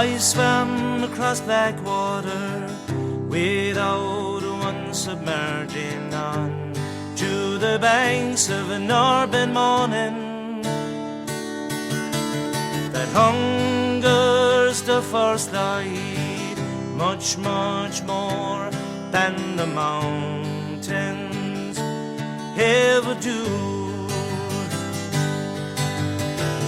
I swam across black water without one submerging on to the banks of an urban morning that hungers the first light much, much more than the mountains ever do.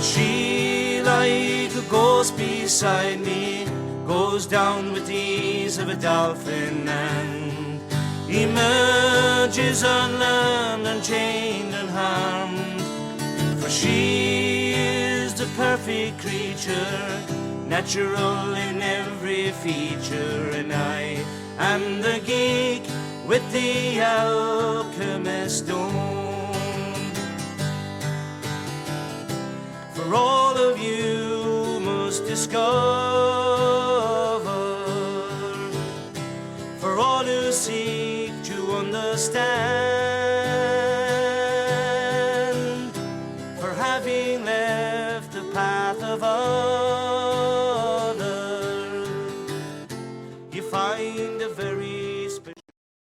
She, like a ghost beside me, goes down with the ease of a dolphin and emerges on land unchained and harmed. For she is the perfect creature, natural in every feature, and I am the geek with the alchemist's stone. For all of you must discover, for all who seek to understand,